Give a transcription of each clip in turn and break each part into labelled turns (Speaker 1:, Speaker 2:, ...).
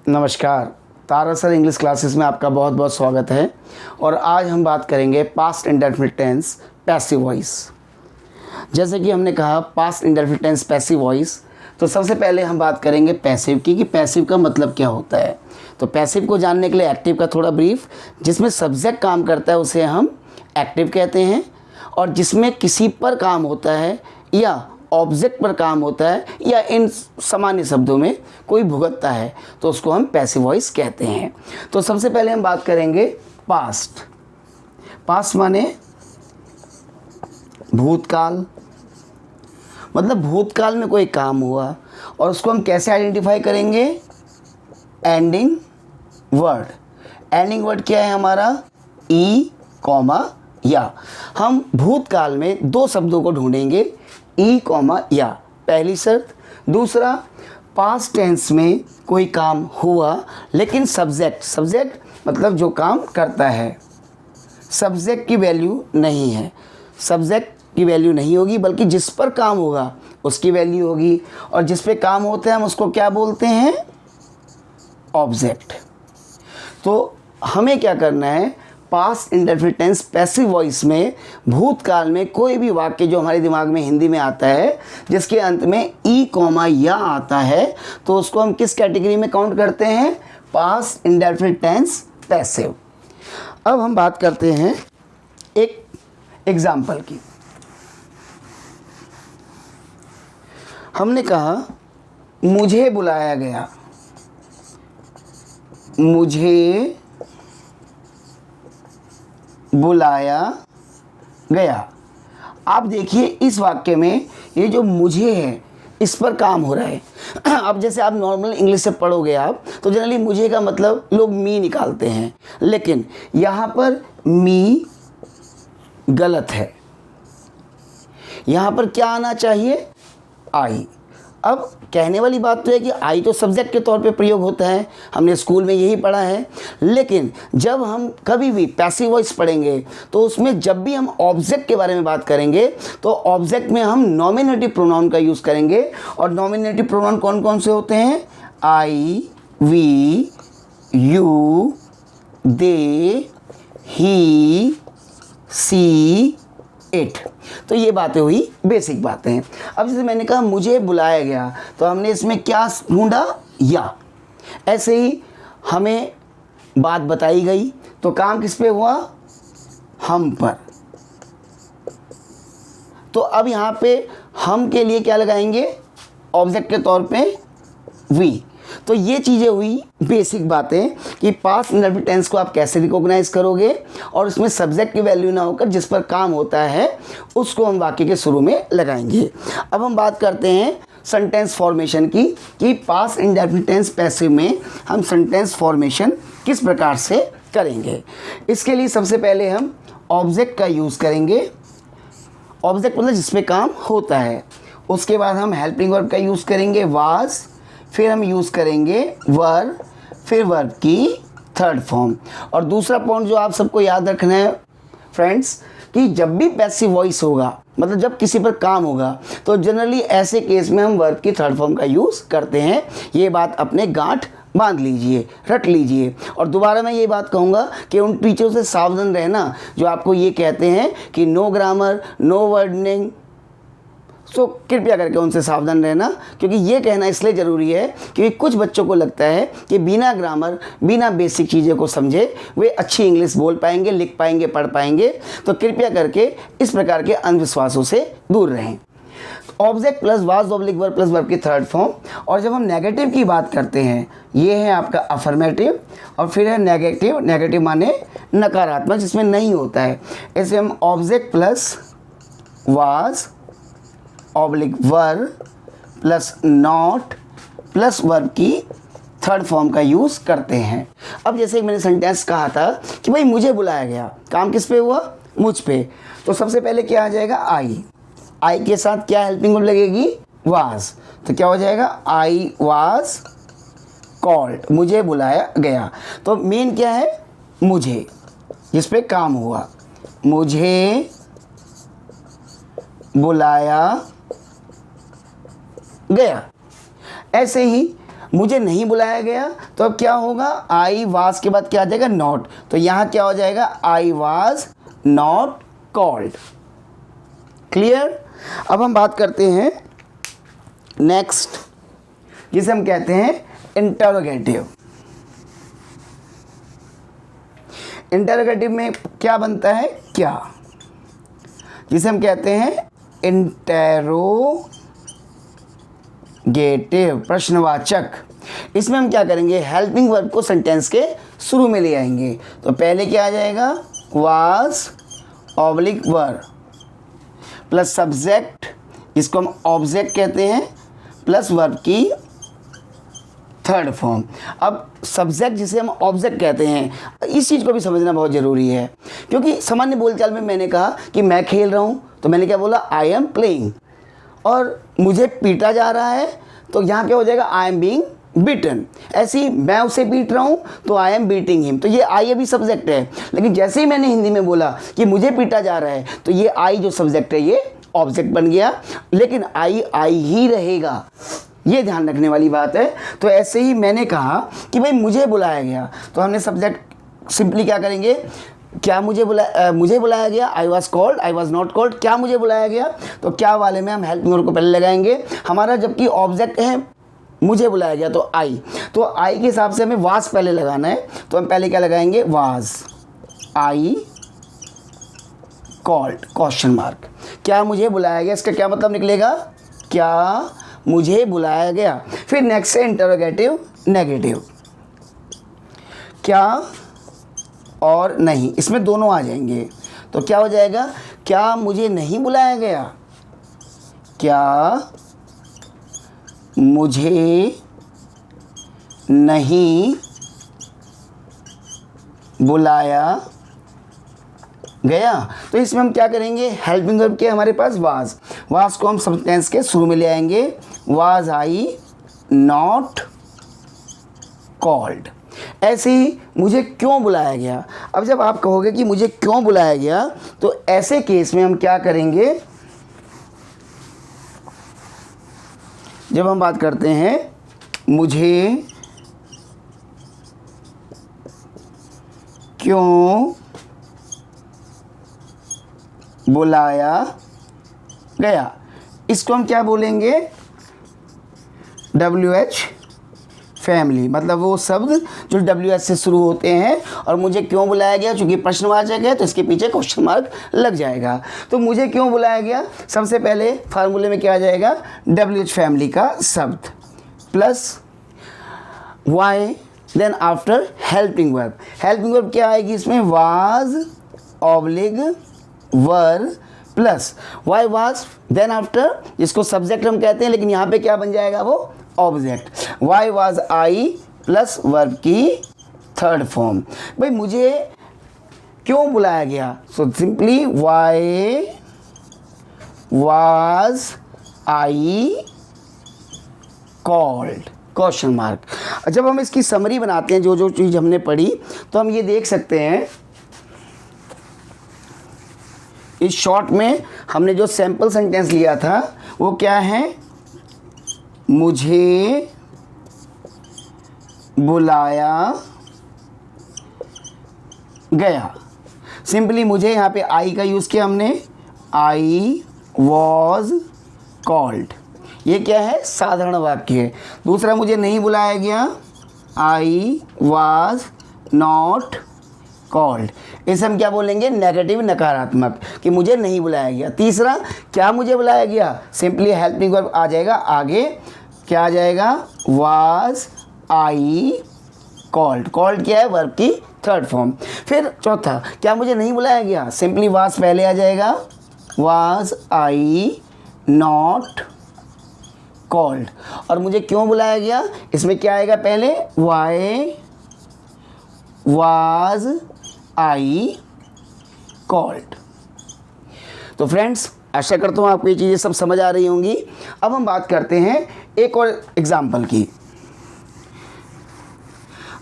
Speaker 1: नमस्कार। तारा sir English classes में आपका बहुत बहुत स्वागत है। और आज हम बात करेंगे past indefinite tense passive voice. जैसे कि हमने कहा past indefinite tense passive voice, तो सबसे पहले हम बात करेंगे पैसिव की कि पैसिव का मतलब क्या होता है। तो पैसिव को जानने के लिए एक्टिव का थोड़ा ब्रीफ, जिसमें सब्जेक्ट काम करता है उसे हम एक्टिव कहते हैं, और जिसमें किसी पर काम होता है या ऑब्जेक्ट पर काम होता है या इन सामान्य शब्दों में कोई भुगतता है तो उसको हम पैसिव वॉइस कहते हैं। तो सबसे पहले हम बात करेंगे पास्ट। पास्ट माने भूतकाल, मतलब भूतकाल में कोई काम हुआ और उसको हम कैसे आइडेंटिफाई करेंगे? Ending word. एंडिंग वर्ड क्या है हमारा? ई कॉमा या। हम भूतकाल में दो शब्दों को ढूंढेंगे, ई कॉमा या, पहली शर्त। दूसरा, पास्ट टेंस में कोई काम हुआ लेकिन सब्जेक्ट मतलब जो काम करता है, सब्जेक्ट की वैल्यू नहीं है। सब्जेक्ट की वैल्यू नहीं होगी बल्कि जिस पर काम होगा उसकी वैल्यू होगी, और जिस पे काम होता है हम उसको क्या बोलते हैं? ऑब्जेक्ट। तो हमें क्या करना है? Past indefinite tense passive voice में भूतकाल में कोई भी वाक्य जो हमारे दिमाग में हिंदी में आता है जिसके अंत में ई कॉमा या आता है तो उसको हम किस कैटेगरी में काउंट करते हैं? Past indefinite tense passive. अब हम बात करते हैं एक एग्जाम्पल की। हमने कहा मुझे बुलाया गया, मुझे बुलाया गया। आप देखिए इस वाक्य में ये जो मुझे है इस पर काम हो रहा है। अब जैसे आप नॉर्मल इंग्लिश से पढ़ोगे आप तो जनरली मुझे का मतलब लोग मी निकालते हैं, लेकिन यहाँ पर मी गलत है। यहाँ पर क्या आना चाहिए? आई। अब कहने वाली बात तो है कि आई तो सब्जेक्ट के तौर पे प्रयोग होता है, हमने स्कूल में यही पढ़ा है। लेकिन जब हम कभी भी पैसिव वॉइस पढ़ेंगे तो उसमें जब भी हम ऑब्जेक्ट के बारे में बात करेंगे तो ऑब्जेक्ट में हम नॉमिनेटिव प्रोनाउन का यूज़ करेंगे। और नॉमिनेटिव प्रोनाउन कौन कौन से होते हैं? I, we, you, they, he, she, it. तो ये बातें हुई बेसिक बातें। अब जैसे मैंने कहा मुझे बुलाया गया तो हमने इसमें क्या ढूंढा? या। ऐसे ही हमें बात बताई गई तो काम किस पे हुआ? हम पर। तो अब यहाँ पे हम के लिए क्या लगाएंगे? ऑब्जेक्ट के तौर पे वी। तो ये चीज़ें हुई बेसिक बातें कि पास्ट इंडेफिनिट टेंस को आप कैसे रिकॉग्नाइज करोगे और उसमें सब्जेक्ट की वैल्यू ना होकर जिस पर काम होता है उसको हम वाक्य के शुरू में लगाएंगे। अब हम बात करते हैं सेंटेंस फॉर्मेशन की कि पास्ट इंडेफिनिट टेंस पैसिव में हम सेंटेंस फॉर्मेशन किस प्रकार से करेंगे। इसके लिए सबसे पहले हम ऑब्जेक्ट का यूज़ करेंगे। ऑब्जेक्ट मतलब जिस पे काम होता है। उसके बाद हम हेल्पिंग वर्ब का यूज़ करेंगे, वाज। फिर हम यूज़ करेंगे वर, फिर वर्ब की थर्ड फॉर्म। और दूसरा पॉइंट जो आप सबको याद रखना है फ्रेंड्स कि जब भी पैसिव वॉइस होगा मतलब जब किसी पर काम होगा तो जनरली ऐसे केस में हम वर्ब की थर्ड फॉर्म का यूज़ करते हैं। ये बात अपने गांठ बांध लीजिए, रट लीजिए। और दोबारा मैं ये बात कहूँगा कि उन टीचरों से सावधान रहना जो आपको ये कहते हैं कि नो ग्रामर, नो वर्डनिंग। सो कृपया करके उनसे सावधान रहना, क्योंकि ये कहना इसलिए ज़रूरी है क्योंकि कुछ बच्चों को लगता है कि बिना ग्रामर, बिना बेसिक चीज़ों को समझे वे अच्छी इंग्लिश बोल पाएंगे, लिख पाएंगे, पढ़ पाएंगे। तो कृपया करके इस प्रकार के अंधविश्वासों से दूर रहें। Object plus was oblique verb plus verb की थर्ड फॉर्म। और जब हम नेगेटिव की बात करते हैं, ये है आपका अफर्मेटिव, और फिर है नेगेटिव। नेगेटिव माने नकारात्मक, जिसमें नहीं होता है। ऐसे हम object plus was oblique verb plus not plus verb की थर्ड फॉर्म का यूज़ करते हैं। अब जैसे मैंने सेंटेंस कहा था कि भाई मुझे बुलाया गया, काम किस पे हुआ? मुझ पे। तो सबसे पहले क्या आ जाएगा? आई। आई के साथ क्या हेल्पिंग वर्ब लगेगी? वाज। तो क्या हो जाएगा? आई वाज कॉल्ड, मुझे बुलाया गया। तो मेन क्या है? मुझे, जिस पे काम हुआ। मुझे बुलाया गया। ऐसे ही मुझे नहीं बुलाया गया, तो अब क्या होगा, आई वाज के बाद क्या आ जाएगा, नॉट, तो यहाँ क्या हो जाएगा, I was not called. Clear. अब हम बात करते हैं नेक्स्ट, जिसे हम कहते हैं इंटरोगेटिव। इंटरोगेटिव में क्या बनता है, क्या, जिसे हम कहते हैं इंटरोगेटिव, प्रश्नवाचक। इसमें हम क्या करेंगे, हेल्पिंग वर्ब को सेंटेंस के शुरू में ले आएंगे। तो पहले क्या आ जाएगा, was oblique were plus subject, इसको हम ऑब्जेक्ट कहते हैं, प्लस वर्ब की थर्ड फॉर्म। अब सब्जेक्ट जिसे हम ऑब्जेक्ट कहते हैं, इस चीज़ को भी समझना बहुत ज़रूरी है, क्योंकि सामान्य बोलचाल में मैंने कहा कि मैं खेल रहा हूँ, तो मैंने क्या बोला, आई एम प्लेइंग। और मुझे पीटा जा रहा है, तो यहाँ क्या हो जाएगा, आई एम बीइंग बीटन। ऐसे ही मैं उसे पीट रहा हूँ, तो आई एम बीटिंग हिम, तो ये आई अभी सब्जेक्ट है। लेकिन जैसे ही मैंने हिंदी में बोला कि मुझे पीटा जा रहा है, तो ये आई जो सब्जेक्ट है ये ऑब्जेक्ट बन गया, लेकिन आई ही रहेगा, ये ध्यान रखने वाली बात है। तो ऐसे ही मैंने कहा कि भाई मुझे बुलाया गया, तो हमने सब्जेक्ट सिंपली क्या करेंगे, क्या मुझे बुलाया गया, I was called, I was not called, क्या मुझे बुलाया गया, तो क्या वाले में हम हेल्पिंग वर्ब को पहले लगाएंगे। हमारा जबकि ऑब्जेक्ट है मुझे बुलाया गया, तो आई के हिसाब से हमें वाज पहले लगाना है, तो हम पहले क्या लगाएंगे, was I called question mark. क्या मुझे बुलाया गया, इसका क्या मतलब निकलेगा, क्या मुझे बुलाया गया। फिर नेक्स्ट है इंटरोगेटिव नेगेटिव, क्या और नहीं, इसमें दोनों आ जाएंगे। तो क्या हो जाएगा, क्या मुझे नहीं बुलाया गया, क्या मुझे नहीं बुलाया गया। तो इसमें हम क्या करेंगे, हेल्पिंग वर्ब के हमारे पास वाज को हम सेंटेंस के शुरू में ले आएंगे, वाज आई नॉट कॉल्ड। ऐसे ही मुझे क्यों बुलाया गया। अब जब आप कहोगे कि मुझे क्यों बुलाया गया, तो ऐसे केस में हम क्या करेंगे, जब हम बात करते हैं मुझे क्यों बुलाया गया, इसको हम क्या बोलेंगे, WH फैमिली, मतलब वो शब्द जो WH से शुरू होते हैं। और मुझे क्यों बुलाया गया, चूँकि प्रश्नवाचक है तो इसके पीछे क्वेश्चन मार्क लग जाएगा। तो मुझे क्यों बुलाया गया, सबसे पहले फार्मूले में क्या आ जाएगा, WH फैमिली का शब्द plus why, then after helping verb. Helping verb क्या आएगी इसमें, was oblique were plus why was, then after, जिसको सब्जेक्ट हम कहते हैं, लेकिन यहाँ पे क्या बन जाएगा, वो object, why was I plus verb की थर्ड फॉर्म। भाई मुझे क्यों बुलाया गया, so simply why was I called question mark. जब हम इसकी समरी बनाते हैं, जो जो चीज़ हमने पढ़ी, तो हम ये देख सकते हैं, इस शॉर्ट में हमने जो सैम्पल सेंटेंस लिया था वो क्या है, मुझे बुलाया गया। सिंपली मुझे यहाँ पे आई का यूज़ किया हमने, आई वॉज कॉल्ड, ये क्या है, साधारण वाक्य है। दूसरा, मुझे नहीं बुलाया गया, आई वाज नॉट कॉल्ड, इसे हम क्या बोलेंगे, नेगेटिव, नकारात्मक, कि मुझे नहीं बुलाया गया। तीसरा, क्या मुझे बुलाया गया, सिंपली हेल्पिंग वर्ब आ जाएगा आगे, क्या आ जाएगा, वाज आई कॉल्ड, कॉल्ड क्या है, वर्ब की थर्ड फॉर्म। फिर चौथा, क्या मुझे नहीं बुलाया गया, सिंपली वाज पहले आ जाएगा, वाज आई नॉट कॉल्ड। और मुझे क्यों बुलाया गया, इसमें क्या आएगा पहले, वाई वाज आई कॉल्ड। तो फ्रेंड्स, आशा करता हूँ आपको ये चीज़ें सब समझ आ रही होंगी। अब हम बात करते हैं एक और एग्जाम्पल की।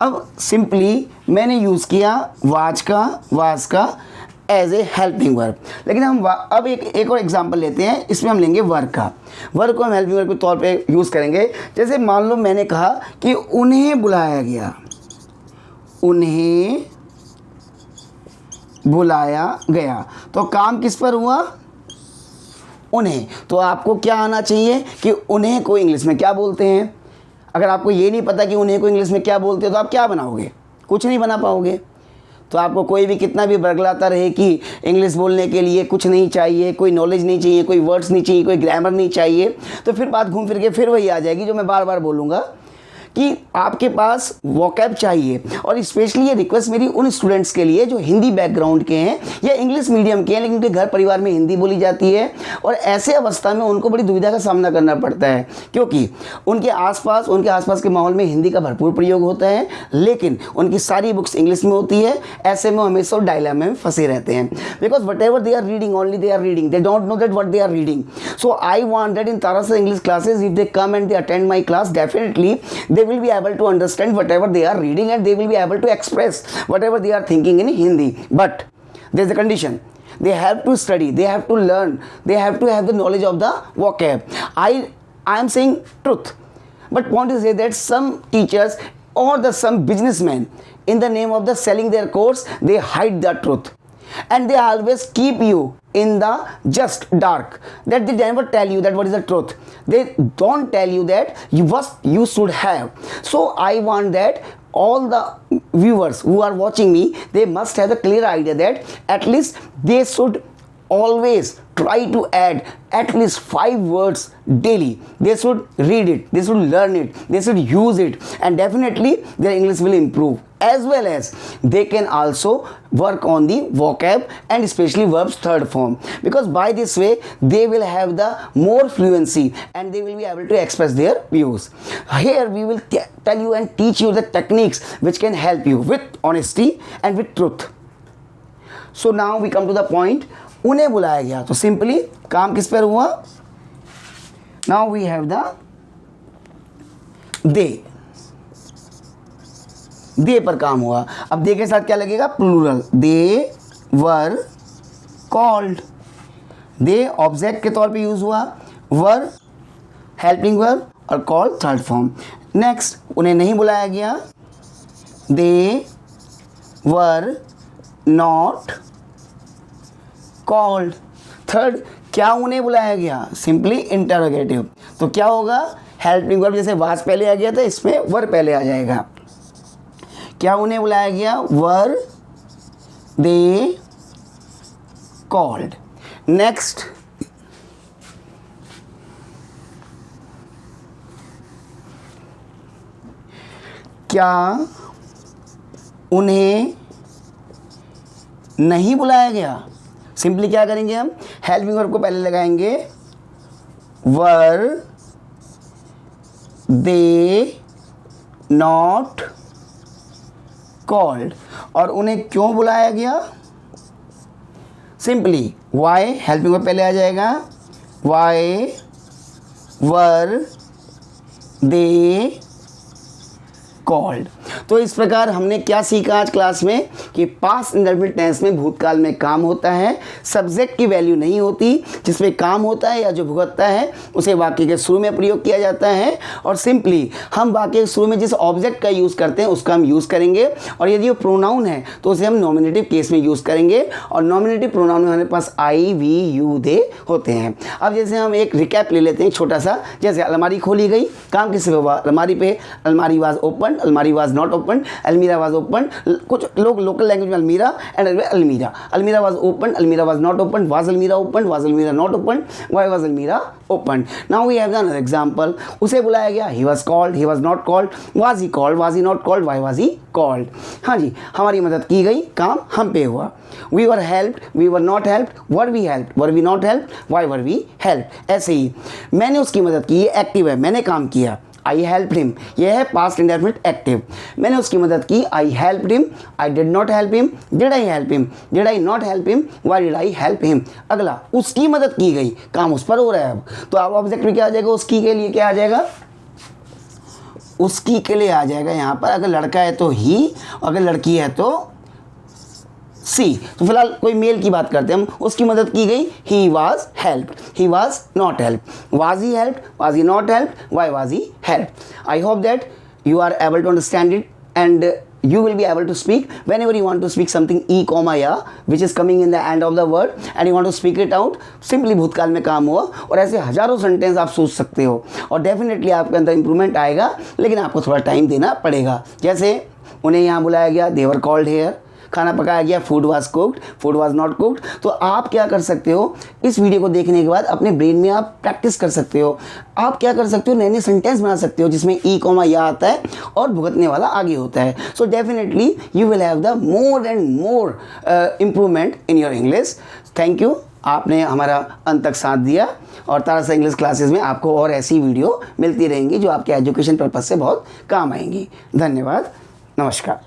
Speaker 1: अब सिंपली मैंने यूज़ किया वाज का एज ए हेल्पिंग वर्ब। लेकिन हम अब एक और एग्जांपल लेते हैं, इसमें हम लेंगे वर्क का। वर्क को हम हेल्पिंग वर्ब के तौर पे यूज़ करेंगे। जैसे मान लो मैंने कहा कि उन्हें बुलाया गया, उन्हें बुलाया गया, तो काम किस पर हुआ? उन्हें। तो आपको क्या आना चाहिए कि उन्हें को इंग्लिश में क्या बोलते हैं। अगर आपको ये नहीं पता कि उन्हें को इंग्लिश में क्या बोलते हैं तो आप क्या बनाओगे? कुछ नहीं बना पाओगे। तो आपको कोई भी कितना भी बरगलाता रहे कि इंग्लिश बोलने के लिए कुछ नहीं चाहिए, कोई नॉलेज नहीं चाहिए, कोई वर्ड्स नहीं चाहिए, कोई ग्रामर नहीं चाहिए, तो फिर बात घूम फिर के फिर वही आ जाएगी जो मैं बार बार बोलूँगा कि आपके पास वोकैब चाहिए। और स्पेशली ये रिक्वेस्ट मेरी उन स्टूडेंट्स के लिए जो हिंदी बैकग्राउंड के हैं या इंग्लिश मीडियम के हैं लेकिन उनके घर परिवार में हिंदी बोली जाती है, और ऐसे अवस्था में उनको बड़ी दुविधा का सामना करना पड़ता है क्योंकि उनके आसपास के माहौल में हिंदी का भरपूर प्रयोग होता है लेकिन उनकी सारी बुक्स इंग्लिश में होती है। ऐसे में हमेशा डायलेमा में फंसे रहते हैं because whatever they are reading only they are reading, they don't know that what they are reading. So I want that in Tara sir English classes if they come and they attend my class, definitely they will be able to understand whatever they are reading and they will be able to express whatever they are thinking in Hindi. But there's a condition. They have to study, they have to learn, they have to have the knowledge of the vocab. I am saying truth, but want to say that some teachers or some businessmen in the name of the selling their course, they hide the truth and they always keep you in the just dark, that they never tell you that what is the truth. They don't tell you that what you should have. So I want that all the viewers who are watching me, they must have a clear idea that at least they should always try to add at least 5 words daily. They should read it, they should learn it, they should use it, and definitely their English will improve, as well as they can also work on the vocab and especially verbs third form, because by this way they will have the more fluency and they will be able to express their views. Here we will tell you and teach you the techniques which can help you with honesty and with truth. So now we come to the point, उन्हें बुलाया गया तो simply काम किस पर हुआ? Now we have the they पर काम हुआ। अब दे के साथ क्या लगेगा? Plural. They were called, they object के तौर पे यूज हुआ, वर हेल्पिंग वर्ब और कॉल्ड थर्ड फॉर्म। नेक्स्ट, उन्हें नहीं बुलाया गया, they were not called. Third, क्या उन्हें बुलाया गया? Simply interrogative. तो क्या होगा? हेल्पिंग वर्ब जैसे वाज पहले आ गया था, इसमें वर पहले आ जाएगा। क्या उन्हें बुलाया गया? वर दे कॉल्ड। नेक्स्ट, क्या उन्हें नहीं बुलाया गया? सिंपली क्या करेंगे हम? हेल्पिंग वर्ब को पहले लगाएंगे, वर दे नॉट कॉल्ड। और उन्हें क्यों बुलाया गया? सिंपली वाई, हेल्पिंग वर्ब पहले आ जाएगा, वाई वर दे कॉल्ड। तो इस प्रकार हमने क्या सीखा आज क्लास में कि पास्ट इंडेफिनिट टेंस में भूतकाल में काम होता है, सब्जेक्ट की वैल्यू नहीं होती, जिसमें काम होता है या जो भुगतता है उसे वाक्य के शुरू में प्रयोग किया जाता है, और सिंपली हम वाक्य के शुरू में जिस ऑब्जेक्ट का यूज़ करते हैं उसका हम यूज़ करेंगे, और यदि वो प्रोनाउन है तो उसे हम नॉमिनेटिव केस में यूज़ करेंगे, और नॉमिनेटिव प्रोनाउन में हमारे पास आई वी यू दे होते हैं। अब जैसे हम एक रिकैप ले लेते हैं छोटा सा। जैसे अलमारी खोली गई, काम किससे हुआ? अलमारी पे। अलमारी वाज ओपन, अलमारी was not open, almirah was open. कुछ लोग लोकल लैंग्वेज में almirah and almirah, almirah was open, almirah was not open, was almirah open, was almirah not open, why was almirah open. Now we have another example. उसे बुलाया गया, he was called, he was not called, was he called, was he not called, why was he called. हाँ जी, हमारी मदद की गई, काम हम पे हुआ। We were helped, we were not helped, were we helped, were we not helped, why were we helped. ऐसे ही मैंने उसकी मदद की, ये एक्टिव है, मैंने काम किया, आई हेल्प हिम, यह है पास्ट इंडेफिनिट एक्टिव। मैंने उसकी मदद की, I help him, I did not help him, did I help him, did I not help him, why did I help him. अगला, उसकी मदद की गई, काम उस पर हो रहा है। अब तो अब ऑब्जेक्ट में क्या आ जाएगा? उसकी के लिए क्या आ जाएगा? उसकी के लिए आ जाएगा यहाँ पर। अगर लड़का है तो ही, अगर लड़की है तो सी। तो फिलहाल कोई मेल की बात करते हैं हम, उसकी मदद की गई, he was help, he was not help, was he help, was he not help, Y was he help. I hope that you are able to understand it and you will be able to speak whenever you want to speak something e comma ya which is coming in the end of the word and you want to speak it out, simply भूतकाल में काम हुआ। और ऐसे हजारों sentence आप सोच सकते हो और डेफिनेटली आपके अंदर इंप्रूवमेंट आएगा, लेकिन आपको थोड़ा टाइम देना पड़ेगा। जैसे उन्हें यहाँ बुलाया गया, they were called here, खाना पकाया गया, food was cooked, food was not cooked. तो आप क्या कर सकते हो, इस वीडियो को देखने के बाद अपने ब्रेन में आप प्रैक्टिस कर सकते हो। आप क्या कर सकते हो, नए नए सेंटेंस बना सकते हो जिसमें ई कॉमा या आता है और भुगतने वाला आगे होता है। So definitely you will have the more and more improvement in your English. Thank you, आपने हमारा अंत तक साथ दिया और तारा इंग्लिश क्लासेस में आपको और ऐसी वीडियो मिलती रहेंगी जो आपके एजुकेशन पर्पज़ से बहुत काम आएंगी। धन्यवाद, नमस्कार।